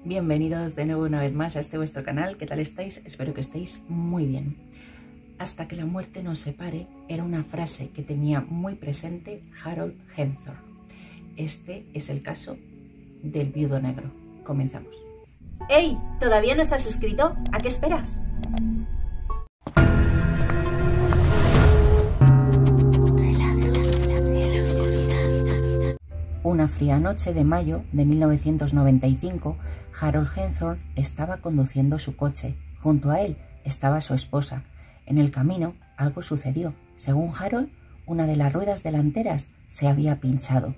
Bienvenidos de nuevo una vez más a este vuestro canal. ¿Qué tal estáis? Espero que estéis muy bien. Hasta que la muerte nos separe era una frase que tenía muy presente Harold Hawthorne. Este es el caso del viudo negro. Comenzamos. ¡Hey! ¿Todavía no estás suscrito? ¿A qué esperas? Una fría noche de mayo de 1995, Harold Hawthorne estaba conduciendo su coche. Junto a él estaba su esposa. En el camino algo sucedió. Según Harold, una de las ruedas delanteras se había pinchado.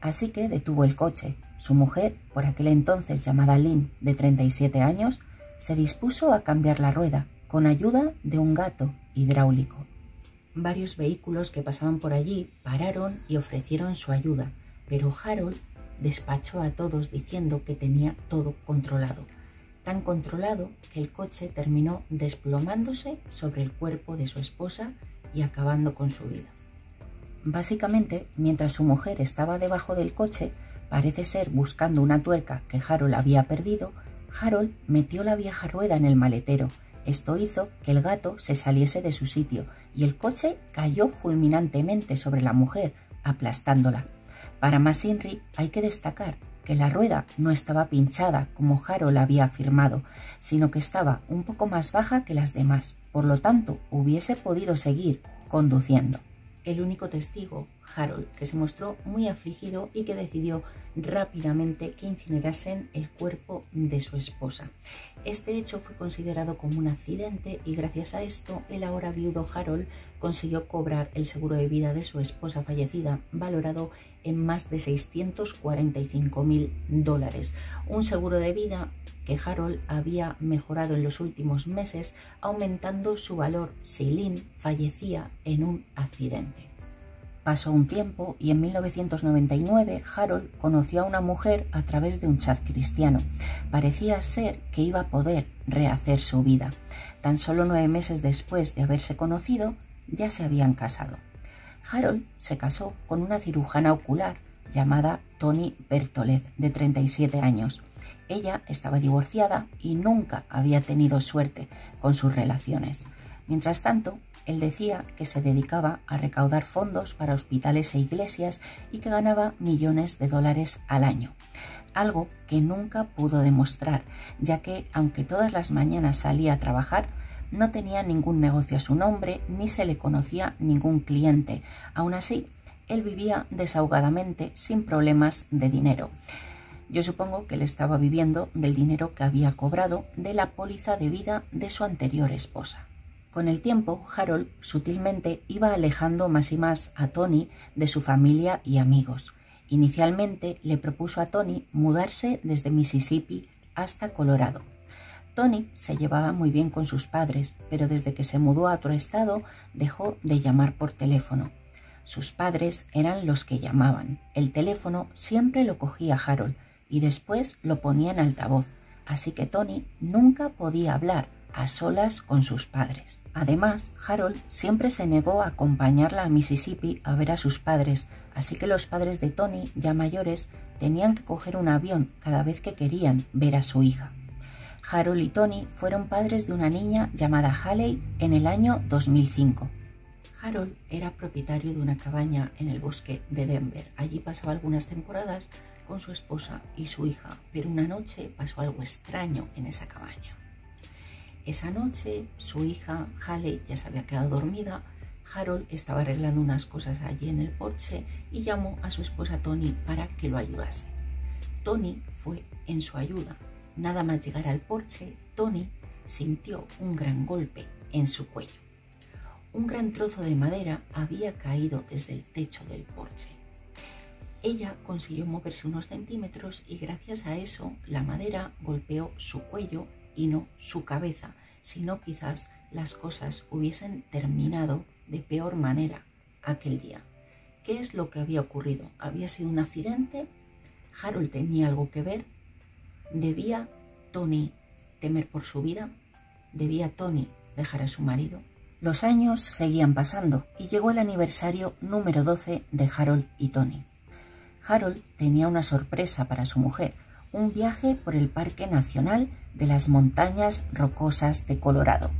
Así que detuvo el coche. Su mujer, por aquel entonces llamada Lynn, de 37 años, se dispuso a cambiar la rueda con ayuda de un gato hidráulico. Varios vehículos que pasaban por allí pararon y ofrecieron su ayuda, pero Harold despachó a todos diciendo que tenía todo controlado. Tan controlado que el coche terminó desplomándose sobre el cuerpo de su esposa y acabando con su vida. Básicamente, mientras su mujer estaba debajo del coche, parece ser buscando una tuerca que Harold había perdido, Harold metió la vieja rueda en el maletero. Esto hizo que el gato se saliese de su sitio y el coche cayó fulminantemente sobre la mujer, aplastándola. Para más INRI hay que destacar que la rueda no estaba pinchada como Harold había afirmado, sino que estaba un poco más baja que las demás, por lo tanto hubiese podido seguir conduciendo. El único testigo, Harold, que se mostró muy afligido y que decidió rápidamente que incinerasen el cuerpo de su esposa. Este hecho fue considerado como un accidente y gracias a esto el ahora viudo Harold consiguió cobrar el seguro de vida de su esposa fallecida, valorado en más de $645.000. Un seguro de vida que Harold había mejorado en los últimos meses, aumentando su valor si Lynn fallecía en un accidente. Pasó un tiempo y en 1999 Harold conoció a una mujer a través de un chat cristiano. Parecía ser que iba a poder rehacer su vida. Tan solo 9 meses después de haberse conocido, ya se habían casado. Harold se casó con una cirujana ocular llamada Toni Berthollet, de 37 años. Ella estaba divorciada y nunca había tenido suerte con sus relaciones. Mientras tanto, él decía que se dedicaba a recaudar fondos para hospitales e iglesias y que ganaba millones de dólares al año. Algo que nunca pudo demostrar, ya que, aunque todas las mañanas salía a trabajar, no tenía ningún negocio a su nombre ni se le conocía ningún cliente. Aún así, él vivía desahogadamente sin problemas de dinero. Yo supongo que él estaba viviendo del dinero que había cobrado de la póliza de vida de su anterior esposa. Con el tiempo, Harold sutilmente iba alejando más y más a Toni de su familia y amigos. Inicialmente le propuso a Toni mudarse desde Mississippi hasta Colorado. Toni se llevaba muy bien con sus padres, pero desde que se mudó a otro estado dejó de llamar por teléfono. Sus padres eran los que llamaban. El teléfono siempre lo cogía Harold y después lo ponía en altavoz, así que Toni nunca podía hablar a solas con sus padres. Además, Harold siempre se negó a acompañarla a Mississippi a ver a sus padres, así que los padres de Toni, ya mayores, tenían que coger un avión cada vez que querían ver a su hija. Harold y Toni fueron padres de una niña llamada Haley en el año 2005. Harold era propietario de una cabaña en el bosque de Denver. Allí pasaba algunas temporadas con su esposa y su hija, pero una noche pasó algo extraño en esa cabaña. Esa noche su hija Haley ya se había quedado dormida. Harold estaba arreglando unas cosas allí en el porche y llamó a su esposa Toni para que lo ayudase. Toni fue en su ayuda. Nada más llegar al porche, Toni sintió un gran golpe en su cuello. Un gran trozo de madera había caído desde el techo del porche. Ella consiguió moverse unos centímetros y gracias a eso la madera golpeó su cuello y no su cabeza, sino quizás las cosas hubiesen terminado de peor manera aquel día. ¿Qué es lo que había ocurrido? ¿Había sido un accidente? ¿Harold tenía algo que ver? ¿Debía Toni temer por su vida? ¿Debía Toni dejar a su marido? Los años seguían pasando y llegó el aniversario número 12 de Harold y Toni. Harold tenía una sorpresa para su mujer, un viaje por el Parque Nacional de las Montañas Rocosas de Colorado,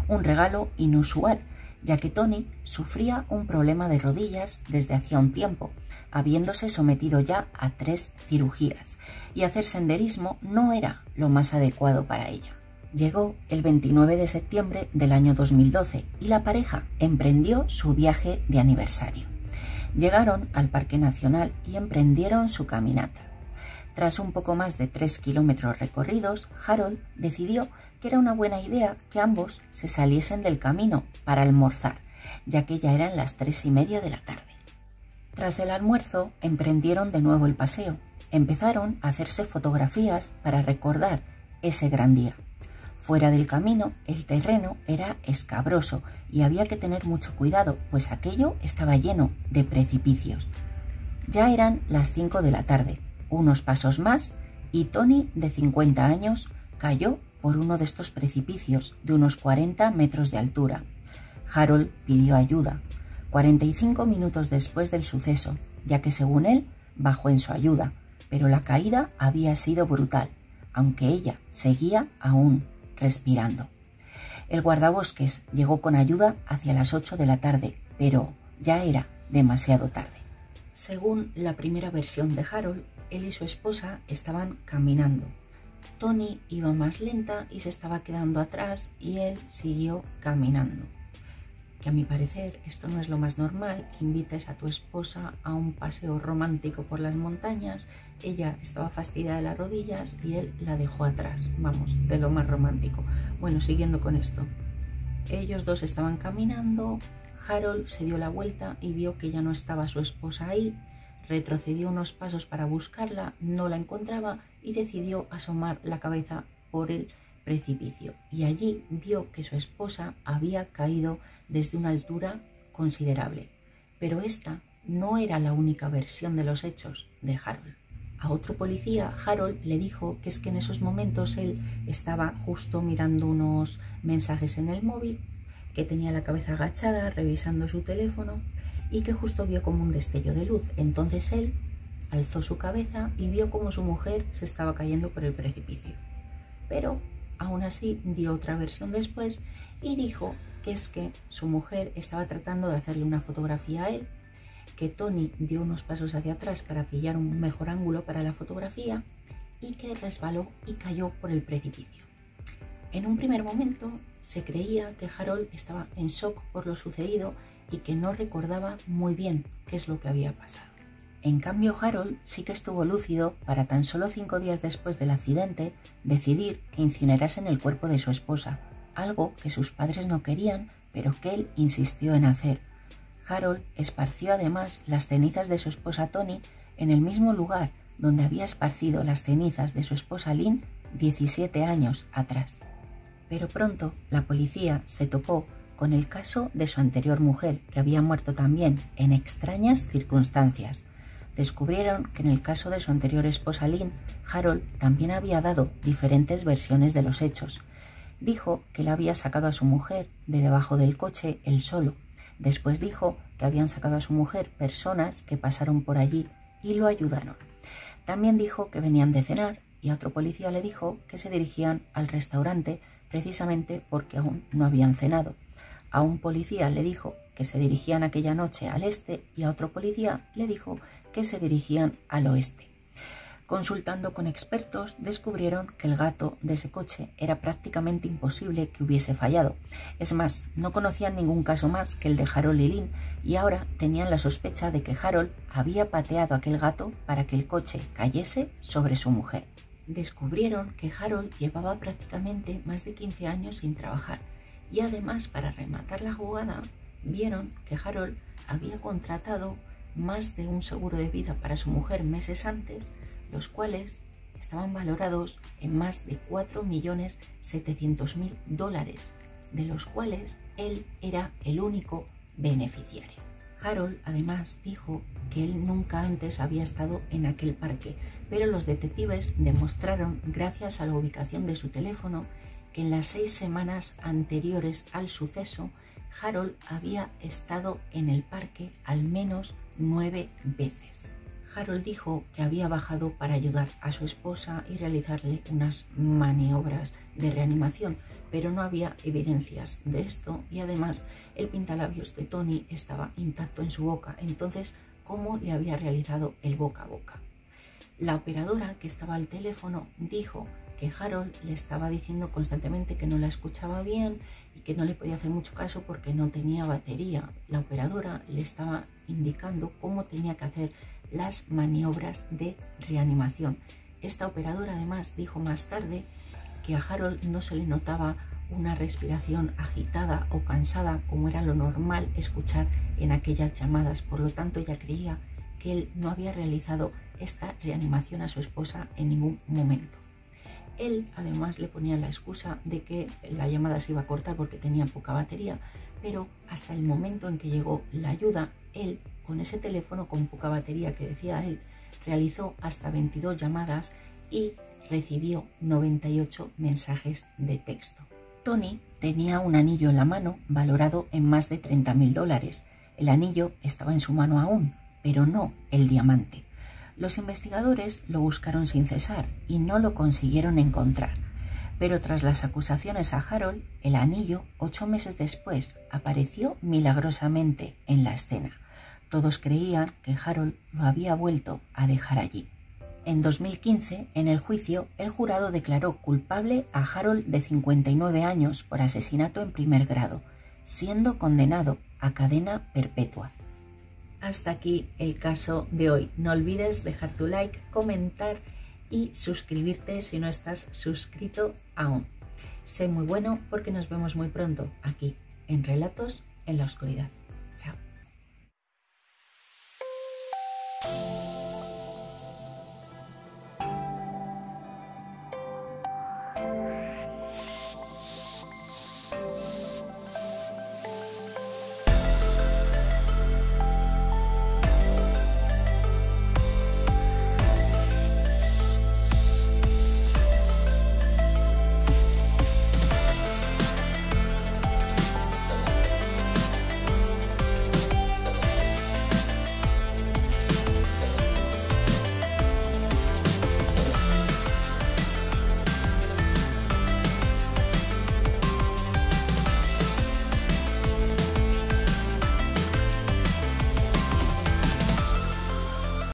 un regalo inusual, ya que Tony sufría un problema de rodillas desde hacía un tiempo, habiéndose sometido ya a 3 cirugías, y hacer senderismo no era lo más adecuado para ella. Llegó el 29 de septiembre del año 2012 y la pareja emprendió su viaje de aniversario. Llegaron al Parque Nacional y emprendieron su caminata. Tras un poco más de 3 kilómetros recorridos, Harold decidió que era una buena idea que ambos se saliesen del camino para almorzar, ya que ya eran las 3:30 de la tarde. Tras el almuerzo, emprendieron de nuevo el paseo. Empezaron a hacerse fotografías para recordar ese gran día. Fuera del camino, el terreno era escabroso y había que tener mucho cuidado, pues aquello estaba lleno de precipicios. Ya eran las 5 de la tarde, unos pasos más, y Tony, de 50 años, cayó por uno de estos precipicios de unos 40 metros de altura. Harold pidió ayuda, 45 minutos después del suceso, ya que según él, bajó en su ayuda, pero la caída había sido brutal, aunque ella seguía aún respirando. El guardabosques llegó con ayuda hacia las 8 de la tarde, pero ya era demasiado tarde. Según la primera versión de Harold, él y su esposa estaban caminando. Tony iba más lenta y se estaba quedando atrás y él siguió caminando. Que a mi parecer esto no es lo más normal, que invites a tu esposa a un paseo romántico por las montañas. Ella estaba fastidiada de las rodillas y él la dejó atrás, vamos, de lo más romántico. Bueno, siguiendo con esto, ellos dos estaban caminando, Harold se dio la vuelta y vio que ya no estaba su esposa ahí, retrocedió unos pasos para buscarla, no la encontraba y decidió asomar la cabeza por el precipicio, y allí vio que su esposa había caído desde una altura considerable. Pero esta no era la única versión de los hechos de Harold. A otro policía, Harold le dijo que es que en esos momentos él estaba justo mirando unos mensajes en el móvil, que tenía la cabeza agachada revisando su teléfono y que justo vio como un destello de luz. Entonces él alzó su cabeza y vio como su mujer se estaba cayendo por el precipicio. Pero aún así dio otra versión después y dijo que es que su mujer estaba tratando de hacerle una fotografía a él, que Tony dio unos pasos hacia atrás para pillar un mejor ángulo para la fotografía y que resbaló y cayó por el precipicio. En un primer momento se creía que Harold estaba en shock por lo sucedido y que no recordaba muy bien qué es lo que había pasado. En cambio, Harold sí que estuvo lúcido para tan solo 5 días después del accidente decidir que incinerasen el cuerpo de su esposa, algo que sus padres no querían, pero que él insistió en hacer. Harold esparció además las cenizas de su esposa Tony en el mismo lugar donde había esparcido las cenizas de su esposa Lynn 17 años atrás. Pero pronto la policía se topó con el caso de su anterior mujer, que había muerto también en extrañas circunstancias. Descubrieron que en el caso de su anterior esposa Lynn, Harold también había dado diferentes versiones de los hechos. Dijo que la había sacado a su mujer de debajo del coche él solo. Después dijo que habían sacado a su mujer personas que pasaron por allí y lo ayudaron. También dijo que venían de cenar y a otro policía le dijo que se dirigían al restaurante precisamente porque aún no habían cenado. A un policía le dijo que se dirigían aquella noche al este y a otro policía le dijo que se dirigían al oeste. Consultando con expertos, descubrieron que el gato de ese coche era prácticamente imposible que hubiese fallado. Es más, no conocían ningún caso más que el de Harold y Lynn y ahora tenían la sospecha de que Harold había pateado a aquel gato para que el coche cayese sobre su mujer. Descubrieron que Harold llevaba prácticamente más de 15 años sin trabajar y además, para rematar la jugada, vieron que Harold había contratado más de un seguro de vida para su mujer meses antes, los cuales estaban valorados en más de $4.700.000, de los cuales él era el único beneficiario. Harold además dijo que él nunca antes había estado en aquel parque, pero los detectives demostraron, gracias a la ubicación de su teléfono, que en las 6 semanas anteriores al suceso, Harold había estado en el parque al menos 9 veces. Harold dijo que había bajado para ayudar a su esposa y realizarle unas maniobras de reanimación, pero no había evidencias de esto y además el pintalabios de Tony estaba intacto en su boca. Entonces, ¿cómo le había realizado el boca a boca? La operadora que estaba al teléfono dijo que Harold le estaba diciendo constantemente que no la escuchaba bien y que no le podía hacer mucho caso porque no tenía batería. La operadora le estaba indicando cómo tenía que hacer las maniobras de reanimación. Esta operadora además dijo más tarde que a Harold no se le notaba una respiración agitada o cansada como era lo normal escuchar en aquellas llamadas. Por lo tanto, ella creía que él no había realizado esta reanimación a su esposa en ningún momento. Él además le ponía la excusa de que la llamada se iba a cortar porque tenía poca batería, pero hasta el momento en que llegó la ayuda, él, con ese teléfono con poca batería que decía él, realizó hasta 22 llamadas y recibió 98 mensajes de texto. Tony tenía un anillo en la mano valorado en más de $30.000. El anillo estaba en su mano aún, pero no el diamante. Los investigadores lo buscaron sin cesar y no lo consiguieron encontrar. Pero tras las acusaciones a Harold, el anillo, 8 meses después, apareció milagrosamente en la escena. Todos creían que Harold lo había vuelto a dejar allí. En 2015, en el juicio, el jurado declaró culpable a Harold de 59 años por asesinato en primer grado, siendo condenado a cadena perpetua. Hasta aquí el caso de hoy. No olvides dejar tu like, comentar y suscribirte si no estás suscrito aún. Sé muy bueno porque nos vemos muy pronto aquí en Relatos en la Oscuridad.